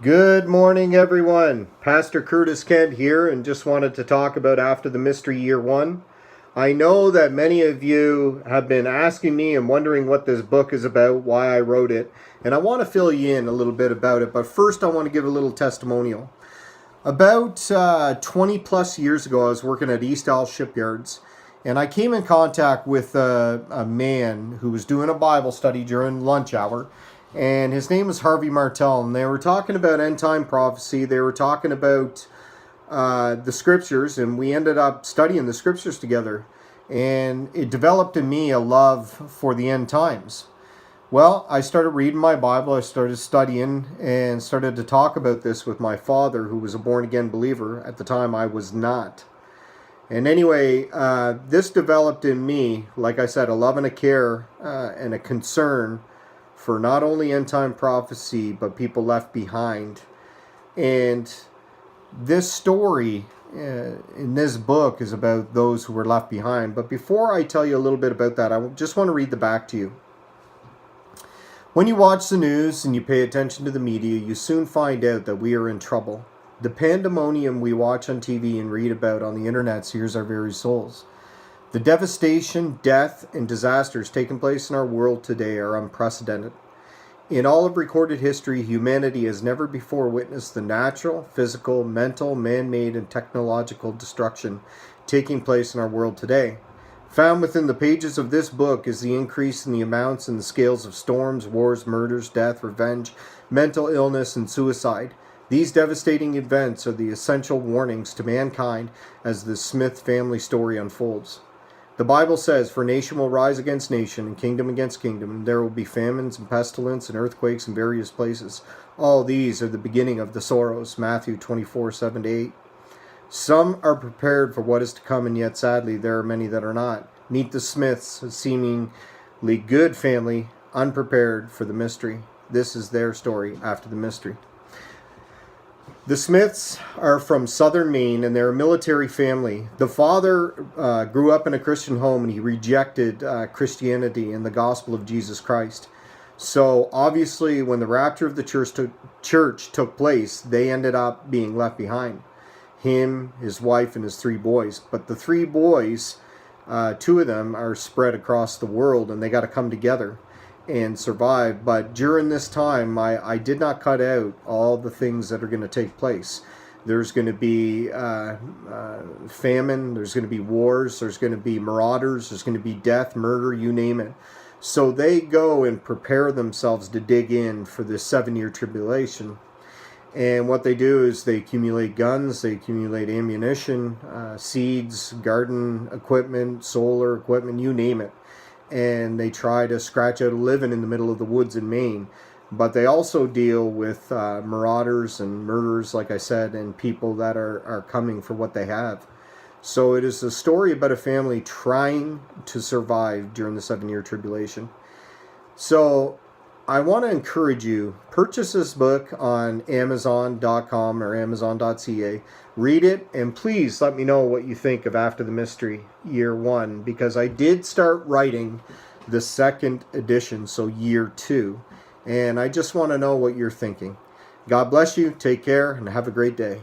Good morning, everyone. Pastor Curtis Kent here, and just wanted to talk about After the Mystery Year 1. I know that many of you have been asking me and wondering what this book is about, why I wrote it, and I want to fill you in a little bit about it, but first I want to give a little testimonial. About 20 plus years ago, I was working at East Isle Shipyards, and I came in contact with a man who was doing a Bible study during lunch hour, and his name was Harvey Martell, and they were talking about end time prophecy. They were talking about the scriptures, and we ended up studying the scriptures together, and it developed in me a love for the end times. Well, I started reading my Bible, I started studying, and started to talk about this with my father, who was a born-again believer. At the time, I was not. And anyway, this developed in me, like I said, a love and a care and a concern for not only end-time prophecy, but people left behind. And this story in this book is about those who were left behind. But before I tell you a little bit about that, I just want to read the back to you. When you watch the news and you pay attention to the media, you soon find out that we are in trouble. The pandemonium we watch on TV and read about on the internet sears our very souls. The devastation, death, and disasters taking place in our world today are unprecedented. In all of recorded history, humanity has never before witnessed the natural, physical, mental, man-made, and technological destruction taking place in our world today. Found within the pages of this book is the increase in the amounts and the scales of storms, wars, murders, death, revenge, mental illness, and suicide. These devastating events are the essential warnings to mankind as the Smith family story unfolds. The Bible says, "For nation will rise against nation, and kingdom against kingdom, and there will be famines and pestilence and earthquakes in various places. All these are the beginning of the sorrows." Matthew 24:7-8. Some are prepared for what is to come, and yet sadly there are many that are not. Meet the Smiths, a seemingly good family, unprepared for the mystery. This is their story after the mystery. The Smiths are from southern Maine, and they're a military family. The father grew up in a Christian home, and he rejected Christianity and the gospel of Jesus Christ. So obviously when the rapture of the church took place, they ended up being left behind. Him, his wife, and his three boys. But the three boys, two of them are spread across the world, and they got to come together and survive. But during this time, I did not cut out all the things that are going to take place. There's going to be famine, there's going to be wars, there's going to be marauders, there's going to be death, murder, you name it. So they go and prepare themselves to dig in for this 7-year tribulation. And what they do is they accumulate guns, they accumulate ammunition, seeds, garden equipment, solar equipment, you name it. And they try to scratch out a living in the middle of the woods in Maine. But they also deal with marauders and murderers, like I said, and people that are coming for what they have. So it is a story about a family trying to survive during the 7-year tribulation. So I want to encourage you, purchase this book on Amazon.com or Amazon.ca. Read it, and please let me know what you think of After the Mystery Year 1, because I did start writing the second edition, so Year 2, and I just want to know what you're thinking. God bless you, take care, and have a great day.